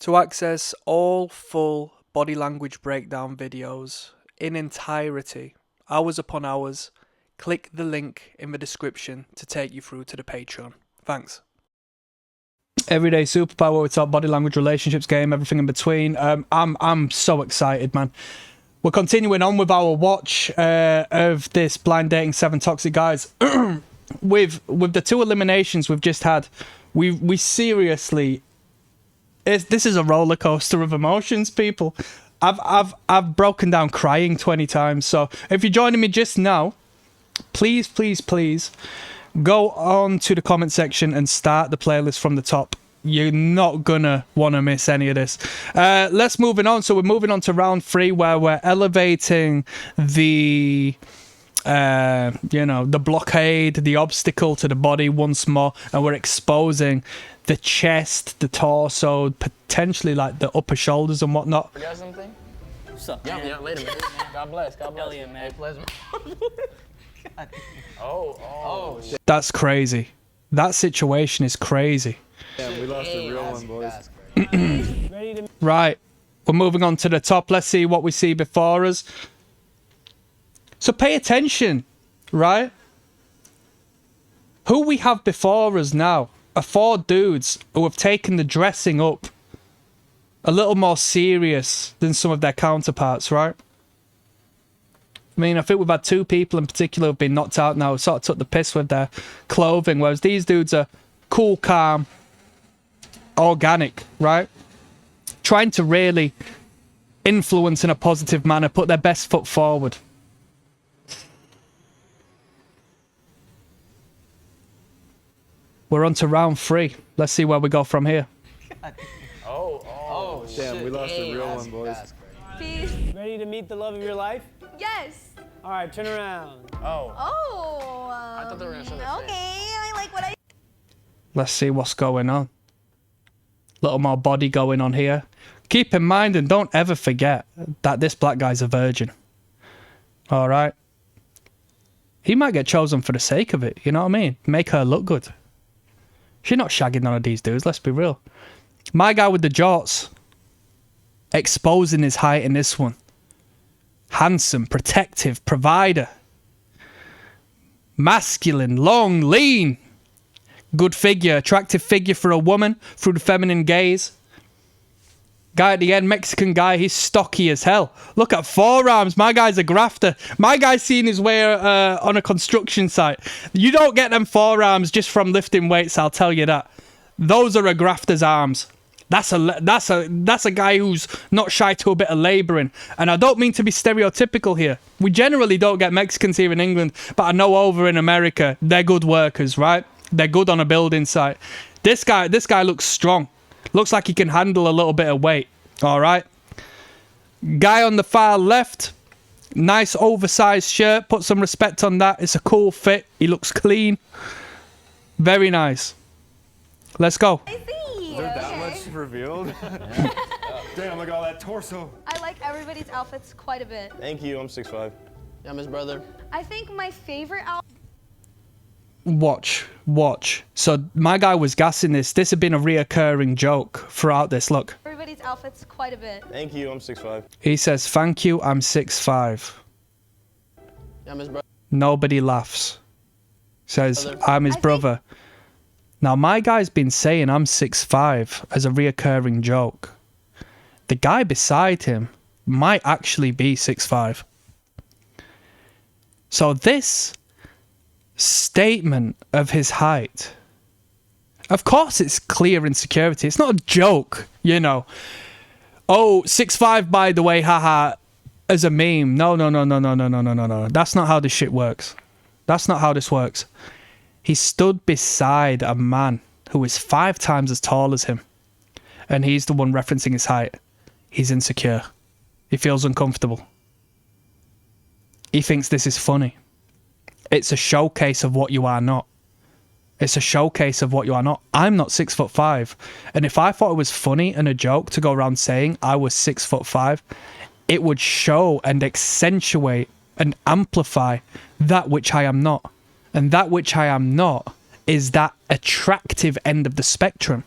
To access all full body language breakdown videos in entirety, hours upon hours, click the link in the description to take you through to the Patreon. Thanks. Everyday superpower, we talk body language, relationships, game, everything in between. I'm so excited, man. We're continuing on with our watch of this blind dating 7 toxic guys. with the 2 eliminations we've just had, we seriously, this is a roller coaster of emotions, people. I've broken down crying 20 times. So if you're joining me just now, please go on to the comment section and start the playlist from the top. You're not gonna want to miss any of this. Let's move on. So we're moving on to round 3, where we're elevating the the blockade, the obstacle to the body once more, and we're exposing the chest, the torso, potentially like the upper shoulders and whatnot. You got something? What's up, Yeah, later, man. God bless. God bless. Hell yeah, man. Hey, pleasure. Oh. Shit. That's crazy. That situation is crazy. Yeah, we lost a real one, boys. Right, we're moving on to the top. Let's see what we see before us. So pay attention, right? Who we have before us now are 4 dudes who have taken the dressing up a little more serious than some of their counterparts, right? I mean, I think we've had 2 people in particular who've been knocked out now, who sort of took the piss with their clothing, whereas these dudes are cool, calm, organic, right? Trying to really influence in a positive manner, put their best foot forward. We're on to round 3. Let's see where we go from here. Oh, Damn, shit. we lost a real That's- one, boys. that's crazy. Peace. Ready to meet the love of your life? Yes. All right, turn around. Oh. Oh. I thought they were gonna show their Okay, I like what I. Let's see what's going on. Little more body going on here. Keep in mind and don't ever forget that this black guy's a virgin. All right. He might get chosen for the sake of it. You know what I mean? Make her look good. She's not shagging none of these dudes. Let's be real. My guy with the jorts, exposing his height in this one. Handsome, protective, provider. Masculine, long, lean. Good figure, attractive figure for a woman through the feminine gaze. Guy at the end, Mexican guy, he's stocky as hell. Look at forearms. My guy's a grafter. My guy's seen his way on a construction site. You don't get them forearms just from lifting weights, I'll tell you that. Those are a grafter's arms. That's a guy who's not shy to a bit of labouring. And I don't mean to be stereotypical here. We generally don't get Mexicans here in England, but I know over in America, they're good workers, right? They're good on a building site. This guy looks strong. Looks like he can handle a little bit of weight. All right. Guy on the far left, nice oversized shirt. Put some respect on that. It's a cool fit. He looks clean. Very nice. Let's go. I see. Is there that Okay. much revealed? Damn, look at all that torso. I like everybody's outfits quite a bit. Thank you. I'm 6'5". Yeah, Miss Brother. I think my favorite outfit. Watch. So my guy was gassing this. This had been a reoccurring joke throughout this. Look. Everybody's outfits quite a bit. Thank you. I'm 6'5". He says, thank you, I'm 6'5". Yeah, Miss Brother. Nobody laughs. Says, I'm his I think- brother. Now, my guy's been saying I'm 6'5" as a reoccurring joke. The guy beside him might actually be 6'5". So this statement of his height, of course it's clear insecurity. It's not a joke, you know. Oh, 6'5", by the way, haha, as a meme. No. That's not how this shit works. That's not how this works. He stood beside a man who is 5 times as tall as him. And he's the one referencing his height. He's insecure. He feels uncomfortable. He thinks this is funny. It's a showcase of what you are not. It's a showcase of what you are not. I'm not 6'5". And if I thought it was funny and a joke to go around saying I was 6'5", it would show and accentuate and amplify that which I am not. And that which I am not is that attractive end of the spectrum.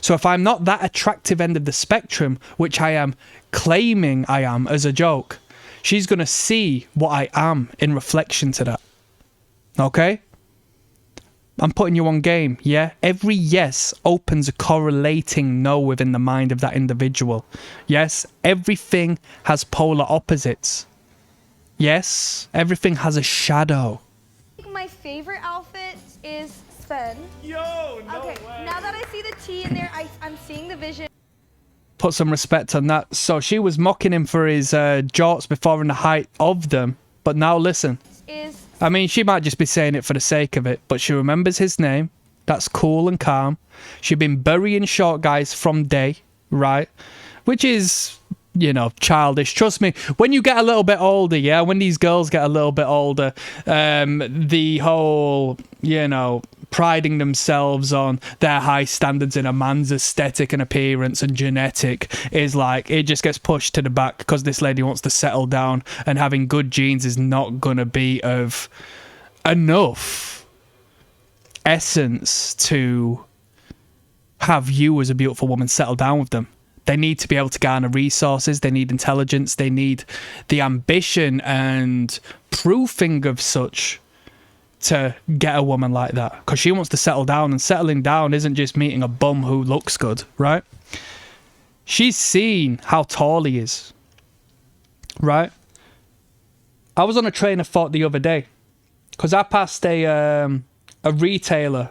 So if I'm not that attractive end of the spectrum, which I am claiming I am as a joke, she's going to see what I am in reflection to that. Okay? I'm putting you on game, yeah? Every yes opens a correlating no within the mind of that individual. Yes? Everything has polar opposites. Yes? Everything has a shadow. My favorite outfit is Sven. Yo, no Okay, way. now that I see the T in there, I'm seeing the vision. Put some respect on that. So she was mocking him for his jorts before and the height of them. But now listen. I mean, she might just be saying it for the sake of it, but she remembers his name. That's cool and calm. She'd been burying short guys from day, right? Which is, you know, childish. Trust me, when you get a little bit older, yeah, when these girls get a little bit older, the whole, you know, priding themselves on their high standards in a man's aesthetic and appearance and genetic is like, it just gets pushed to the back because this lady wants to settle down, and having good genes is not going to be of enough essence to have you as a beautiful woman settle down with them. They need to be able to garner resources. They need intelligence. They need the ambition and proofing of such to get a woman like that, because she wants to settle down, and settling down isn't just meeting a bum who looks good, right? She's seen how tall he is, right? I was on a train of thought the other day because I passed a retailer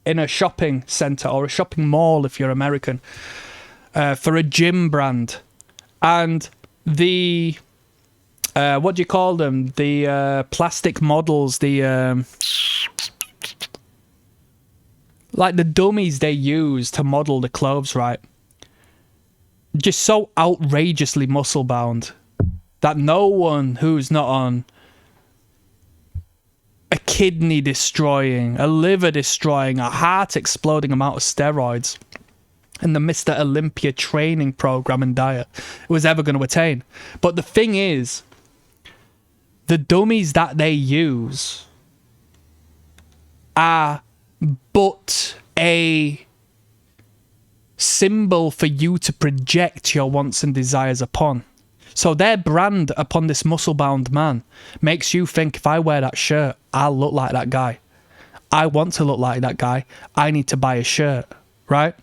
in a shopping centre, or a shopping mall if you're American, for a gym brand, and the what do you call them? The plastic models, the like the dummies they use to model the clothes, right? Just so outrageously muscle bound that no one who's not on a kidney destroying, a liver destroying, a heart exploding amount of steroids and the Mr. Olympia training program and diet was ever going to attain. But the thing is, the dummies that they use are but a symbol for you to project your wants and desires upon. So their brand upon this muscle-bound man makes you think, if I wear that shirt, I'll look like that guy. I want to look like that guy. I need to buy a shirt, right?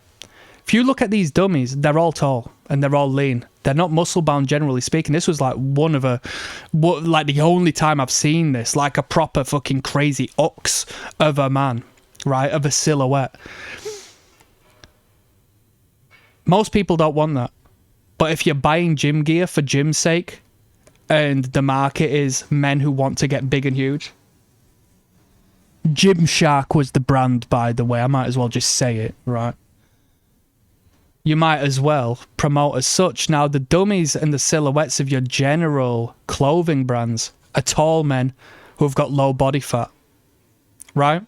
If you look at these dummies, they're all tall and they're all lean. They're not muscle-bound, generally speaking. This was like like the only time I've seen this, like a proper fucking crazy ox of a man, right? Of a silhouette. Most people don't want that. But if you're buying gym gear for gym's sake, and the market is men who want to get big and huge, Gymshark was the brand, by the way. I might as well just say it, right? You might as well promote as such. Now, the dummies and the silhouettes of your general clothing brands are tall men who've got low body fat, right?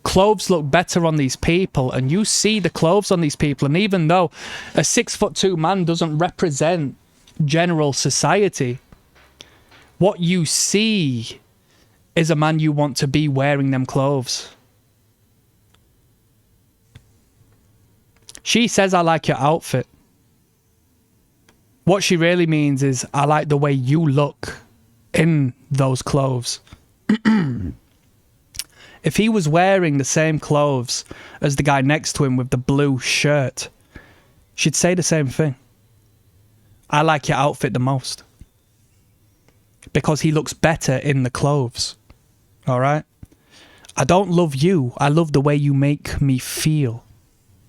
Clothes look better on these people, and you see the clothes on these people, and even though a 6'2" man doesn't represent general society, what you see is a man you want to be wearing them clothes. She says, I like your outfit. What she really means is, I like the way you look in those clothes. If he was wearing the same clothes as the guy next to him with the blue shirt, she'd say the same thing. I like your outfit the most. Because he looks better in the clothes. Alright? I don't love you. I love the way you make me feel.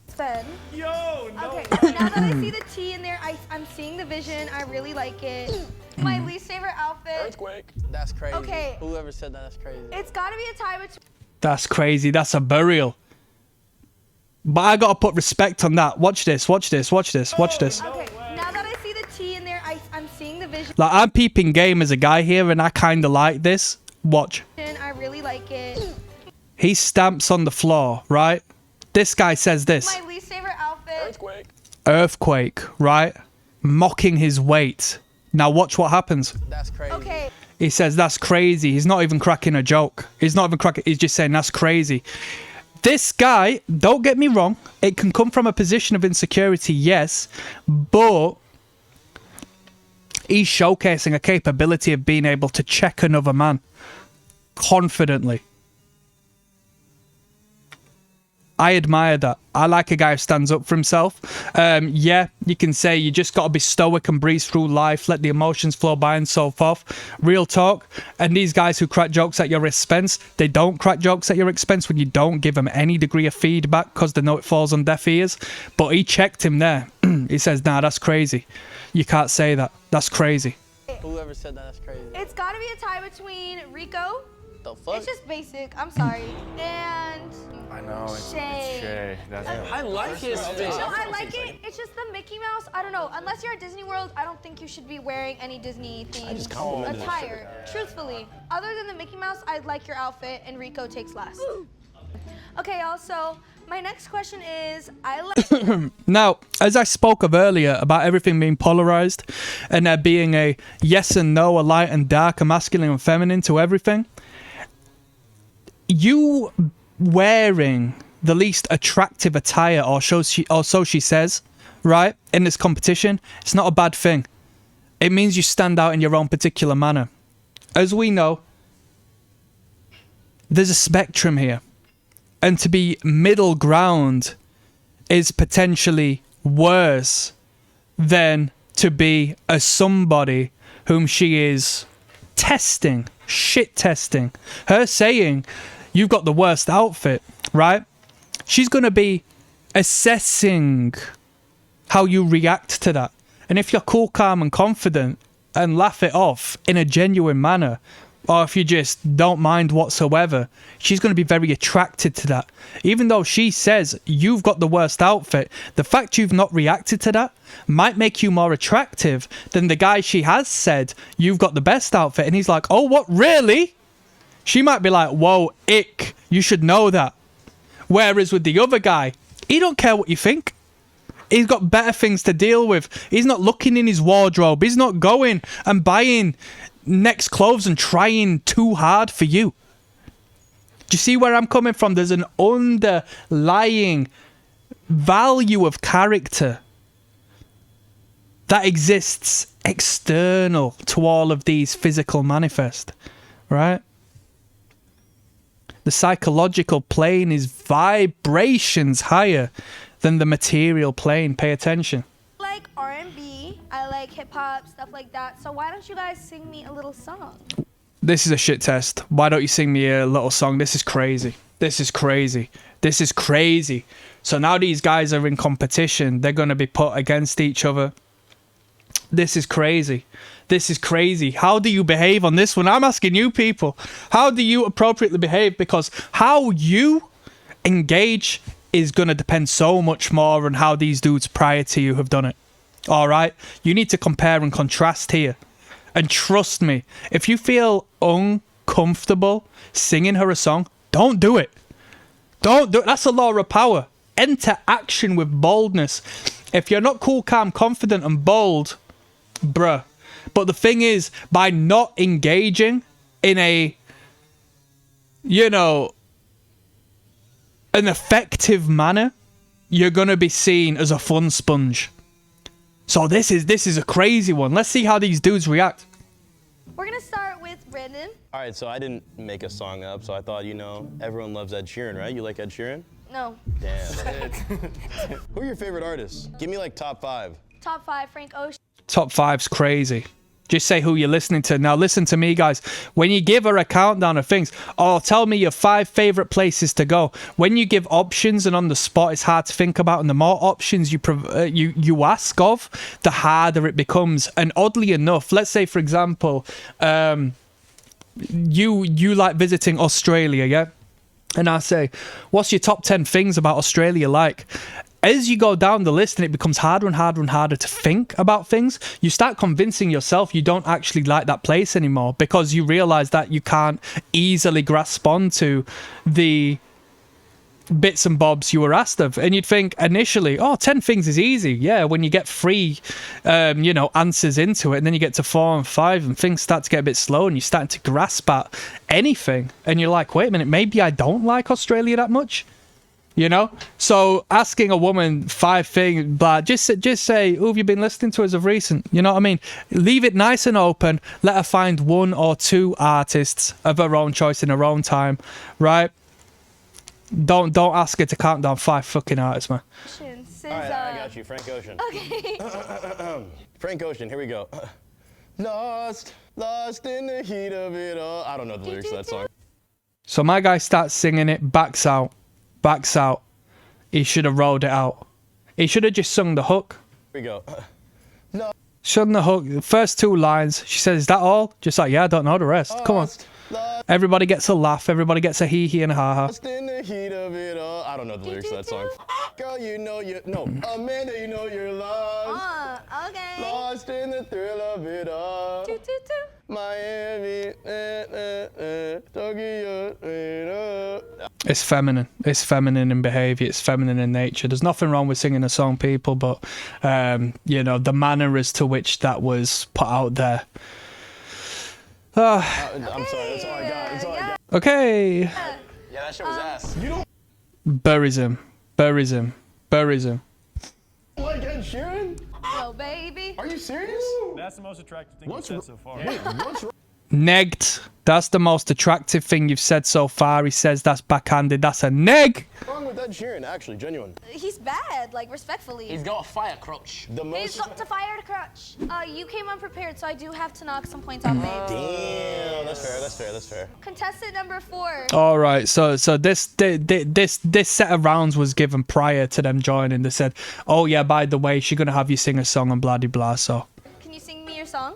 Sven. Yo, no. Okay, now that I see the T in there, I'm seeing the vision. I really like it. My least favorite outfit. Earthquake. That's crazy. Okay. Whoever said that, that's crazy. It's got to be a tie between. That's crazy. That's a burial. But I gotta put respect on that. Watch this, watch this, watch this, watch this. Okay, now that I see the T in there, I'm seeing the vision. Like, I'm peeping game as a guy here, and I kind of like this. Watch. I really like it. He stamps on the floor, right? This guy says this. My least favorite outfit. Earthquake. Earthquake, right? Mocking his weight. Now watch what happens. That's crazy. Okay. He says, that's crazy. He's not even cracking a joke. He's not even cracking. He's just saying, that's crazy. This guy, don't get me wrong, it can come from a position of insecurity, yes, but he's showcasing a capability of being able to check another man confidently. I admire that. I like a guy who stands up for himself. Yeah, you can say you just got to be stoic and breeze through life, let the emotions flow by and so forth. Real talk. And these guys who crack jokes at your expense, they don't crack jokes at your expense when you don't give them any degree of feedback because they know it falls on deaf ears. But he checked him there. He says, nah, that's crazy. You can't say that. That's crazy. Whoever said that, that's crazy. It's got to be a tie between Rico. The fuck? It's just basic. I'm sorry. And I know, it's Shay. Shay. That's I like his face. No, I like it. It's just the Mickey Mouse. I don't know. Unless you're at Disney World, I don't think you should be wearing any Disney themed attire. Truthfully, other than the Mickey Mouse, I like your outfit, and Rico takes last. Okay, y'all. So my next question is, I like. Now, as I spoke of earlier about everything being polarized and there being a yes and no, a light and dark, a masculine and feminine to everything, you wearing the least attractive attire, or so she says, right, in this competition, it's not a bad thing. It means you stand out in your own particular manner. As we know, there's a spectrum here. And to be middle ground is potentially worse than to be a somebody whom she is testing, shit testing. Her saying, you've got the worst outfit, right? She's going to be assessing how you react to that. And if you're cool, calm and confident and laugh it off in a genuine manner, or if you just don't mind whatsoever, she's going to be very attracted to that. Even though she says you've got the worst outfit, the fact you've not reacted to that might make you more attractive than the guy she has said you've got the best outfit. And he's like, oh, what, really? She might be like, whoa, ick, you should know that. Whereas with the other guy, he don't care what you think. He's got better things to deal with. He's not looking in his wardrobe. He's not going and buying next clothes and trying too hard for you. Do you see where I'm coming from? There's an underlying value of character that exists external to all of these physical manifest, right? The psychological plane is vibrations higher than the material plane. Pay attention. I like R&B. I like hip hop, stuff like that. So why don't you guys sing me a little song? This is a shit test. Why don't you sing me a little song? This is crazy. This is crazy. This is crazy. So now these guys are in competition. They're going to be put against each other. This is crazy. This is crazy. How do you behave on this one? I'm asking you people. How do you appropriately behave? Because how you engage is going to depend so much more on how these dudes prior to you have done it. All right? You need to compare and contrast here. And trust me, if you feel uncomfortable singing her a song, don't do it. Don't do it. That's a law of power. Enter action with boldness. If you're not cool, calm, confident, and bold, bruh. But the thing is, by not engaging in a, an effective manner, you're going to be seen as a fun sponge. So this is a crazy one. Let's see how these dudes react. We're going to start with Brandon. All right, so I didn't make a song up, so I thought, everyone loves Ed Sheeran, right? You like Ed Sheeran? No. Damn. Who are your favorite artists? Give me like top 5. Top 5, Frank Ocean. Top 5's crazy. Just say who you're listening to. Now listen to me, guys. When you give her a countdown of things, tell me your 5 favorite places to go. When you give options and on the spot, it's hard to think about, and the more options you ask of, the harder it becomes. And oddly enough, let's say for example, you like visiting Australia, yeah? And I say, what's your top 10 things about Australia like? As you go down the list and it becomes harder and harder and harder to think about things, you start convincing yourself you don't actually like that place anymore because you realize that you can't easily grasp onto the bits and bobs you were asked of. And you'd think initially, 10 things is easy. Yeah, when you get 3, answers into it, and then you get to 4 and 5 and things start to get a bit slow and you're starting to grasp at anything. And you're like, wait a minute, maybe I don't like Australia that much. You know, so asking a woman 5 things, but just say, who have you been listening to as of recent? You know what I mean? Leave it nice and open. Let her find 1 or 2 artists of her own choice in her own time, right? Don't ask her to count down 5 fucking artists, man. Since, All right, I got you, Frank Ocean. Okay. Frank Ocean, here we go. Lost in the heat of it all. I don't know the lyrics to that song. So my guy starts singing it, backs out. He should have rolled it out. He should have just sung the hook. Here we go. Sung the hook, the first 2 lines. She says, is that all? Just like, yeah, I don't know the rest. Come on. Everybody gets a laugh. Everybody gets a hee-hee and a ha-ha. Lost in the heat of it all. I don't know the lyrics to that song. Girl, you know Amanda, you know you're lost. Okay. Lost in the thrill of it all. Miami, Tokyo, It's feminine. It's feminine in behaviour. It's feminine in nature. There's nothing wrong with singing a song, people, but, you know, the manner as to which that was put out there. I'm sorry, that's all I got. That's all I got. Okay. Yeah, that shit was ass. You don't Buries him. like Ed Sheeran? No, baby. Are you serious? That's the most attractive thing you've said so far. What's wrong? Negged. That's the most attractive thing you've said so far. He says that's backhanded. That's a neg. What's wrong with Ed Sheeran, actually, genuine? He's bad, like, respectfully. He's got a fire crotch. The He's most... got to fire to crutch. You came unprepared, so I do have to knock some points off, babe. Damn, that's fair. Contestant number 4. All right. So this set of rounds was given prior to them joining. They said, oh yeah, by the way, she's gonna have you sing a song and blah de blah. So Can you sing me your song?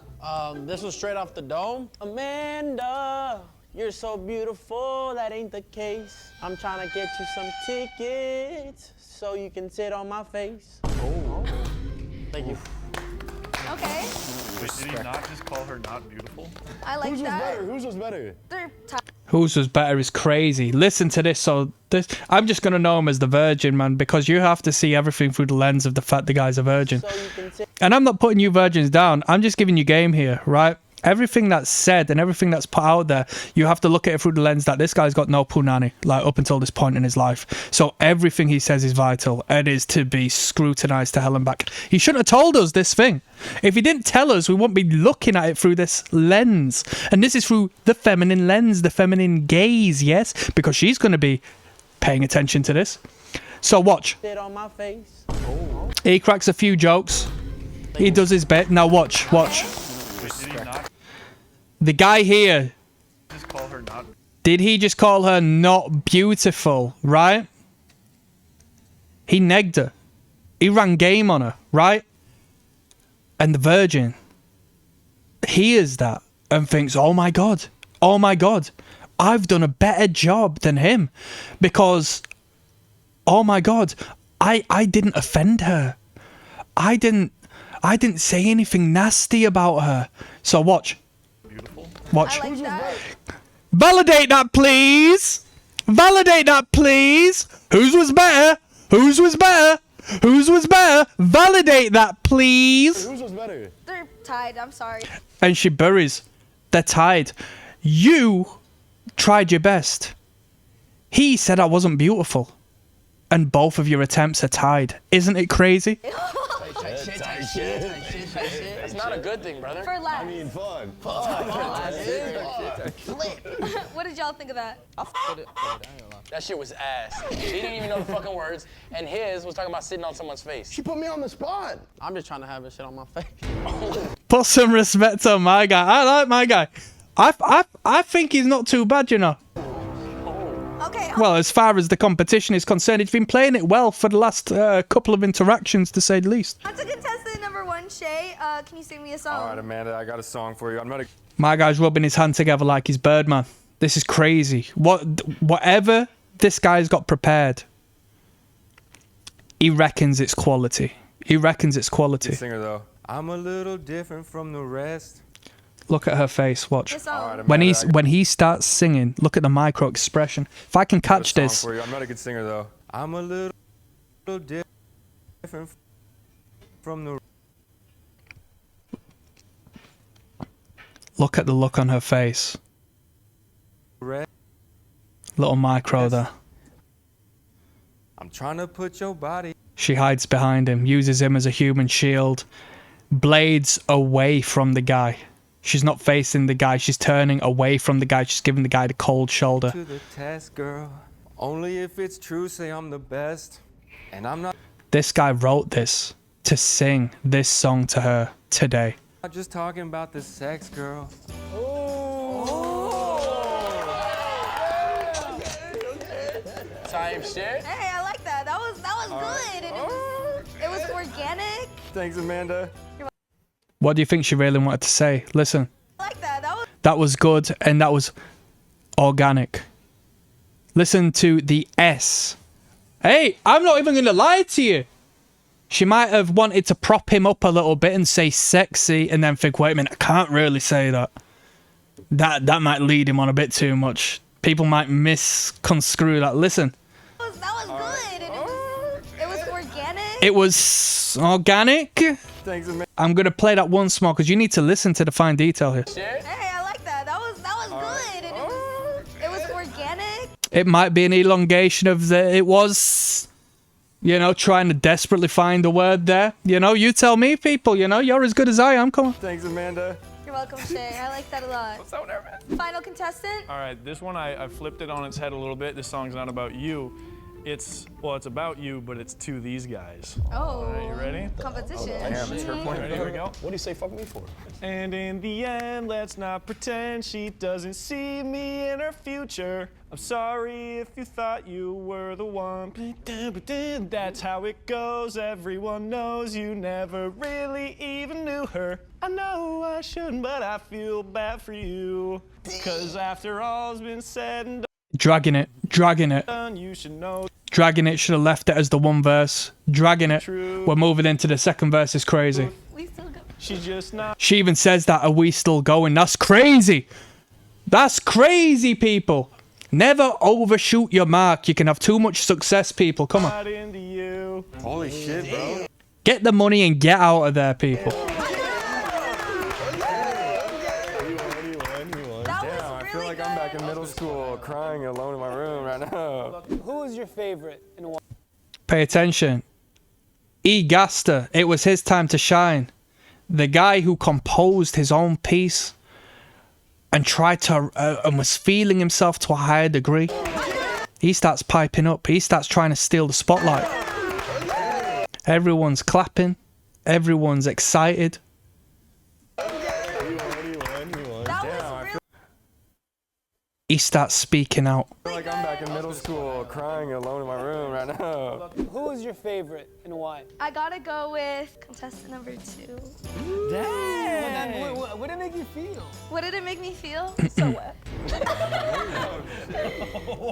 This was straight off the dome. Amanda, you're so beautiful, that ain't the case. I'm trying to get you some tickets so you can sit on my face. Oh. Thank you. Okay. Wait, did he not just call her not beautiful? I like that. Whose was better? They're tied. whose was better is crazy. Listen to this. So this, I'm just gonna know him as the virgin, man, because you have to see everything through the lens of the fact the guy's a virgin. And I'm not putting you virgins down. I'm just giving you game here, right? Everything that's said and everything that's put out there, you have to look at it through the lens that this guy's got no punani, like up until this point in his life. So everything he says is vital and is to be scrutinized to hell and back. He shouldn't have told us this thing. If he didn't tell us, we wouldn't be looking at it through this lens. And this is through the feminine lens, the feminine gaze, yes? Because she's going to be paying attention to this. So watch. He cracks a few jokes. He does his bit. Now watch. The guy here, did he just call her not beautiful, right? He negged her. He ran game on her, right? And the virgin hears that and thinks, oh my God, I've done a better job than him because, oh my God, I didn't offend her. I didn't say anything nasty about her. So watch. Watch. I like that. Validate that, please. Validate that, please. Whose was better? Validate that, please. Whose was better? They're tied. I'm sorry. And she buries. They're tied. You tried your best. He said I wasn't beautiful. And both of your attempts are tied. Isn't it crazy? It's not a good thing, brother. For last. I mean, fun. What did y'all think of that? That shit was ass. He didn't even know the fucking words, and his was talking about sitting on someone's face. She put me on the spot. I'm just trying to have this shit on my face. Put some respect on my guy. I like my guy. I think he's not too bad, you know. Okay. Well, as far as the competition is concerned, he's been playing it well for the last couple of interactions, to say the least. On to contestant number 1, Shay. Can you sing me a song? All right, Amanda, I got a song for you. I'm not a... My guy's rubbing his hand together like he's Birdman. This is crazy. Whatever this guy's got prepared, he reckons it's quality. Good singer, though. I'm a little different from the rest. Look at her face. Watch. This song. All right, Amanda, When he starts singing, look at the micro expression. If I can I got a catch song this. for you. I'm not a good singer, though. I'm a little different from the Look at the look on her face. rest. Little micro there. I'm trying to put your body. She hides behind him, uses him as a human shield, blades away from the guy. She's not facing the guy, she's turning away from the guy, she's giving the guy the cold shoulder. To the test, girl. Only if it's true, say I'm the best. And I'm not This guy wrote this to sing this song to her today. just talking about the sex, girl. Type shit. Hey, I like that. That was good. And it was organic. Thanks, Amanda. What do you think she really wanted to say? Listen, I like that. that was good and that was organic. Listen to the S. Hey, I'm not even going to lie to you. She might have wanted to prop him up a little bit and say sexy and then think, wait a minute, I can't really say that. That might lead him on a bit too much. People might misconstrue that. Listen. That was good. And it was organic. It was organic. Thanks, Amanda. I'm going to play that once more because you need to listen to the fine detail here. Hey, I like that. That was good. And it was organic. It might be an elongation of it was, you know, trying to desperately find a word there. You know, you tell me, people, you know, you're as good as I am. Come on. Thanks, Amanda. You're welcome, Shay. I like that a lot. I'm so nervous. Final contestant. All right, this one I flipped it on its head a little bit. This song's not about you. It's about you, but it's to these guys. Oh. All right, you ready? Competition. Damn, it's her point of Ready? Here we view. go. What do you say fuck me for? And in the end, let's not pretend she doesn't see me in her future. I'm sorry if you thought you were the one. That's how it goes. Everyone knows you never really even knew her. I know I shouldn't, but I feel bad for you. 'Cause after all's been said and Dragging it. done, you should know. Dragging it. Should have left it as the one verse. Dragging it. We're moving into the second verse. Is crazy. We still go. She's just not. She even says that, are we still going? That's crazy. That's crazy, people. Never overshoot your mark. You can have too much success, people. Come on. Not into you. Holy shit, bro. Get the money and get out of there, people. That was I really feel like good. I'm back in middle school crying alone in my room right now. Who is your favorite and why? Pay attention. E. Gaster. It was his time to shine. The guy who composed his own piece and tried to and was feeling himself to a higher degree. He starts piping up. He starts trying to steal the spotlight. Everyone's clapping. Everyone's excited. That was really He starts speaking out. I feel like I'm back in middle school crying alone in my room right now. Who is your favorite and why? I gotta go with contestant number 2. What did it make you feel? What did it make me feel? So wet.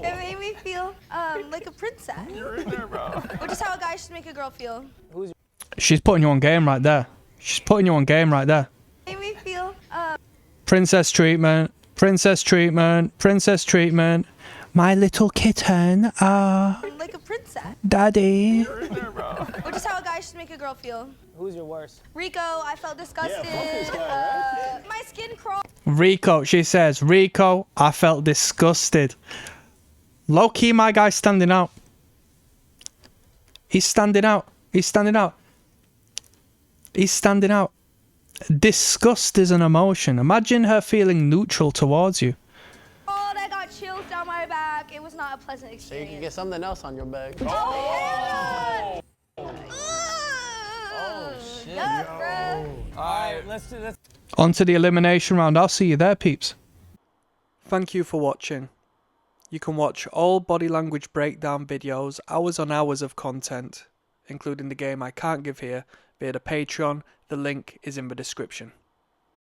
It made me feel like a princess. Which is how a guy should make a girl feel. She's putting you on game right there. She's putting you on game right there. It made me feel Princess treatment. Princess treatment. Princess treatment. My little kitten. like a princess. Daddy. Which is how a guy should make a girl feel. Who's your worst? Rico, I felt disgusted. My skin crawled. Rico, she says, Rico, I felt disgusted. Low key, my guy's standing out. He's standing out. He's standing out. He's standing out. Disgust is an emotion. Imagine her feeling neutral towards you. Oh, that got chills down my back. It was not a pleasant So you experience. can get something else on your bag. Oh, shit. Yuck, bruh. All right, let's do this. On to the elimination round. I'll see you there, peeps. Thank you for watching. You can watch all body language breakdown videos, hours on hours of content, including the game I can't give here, via the Patreon. The link is in the description.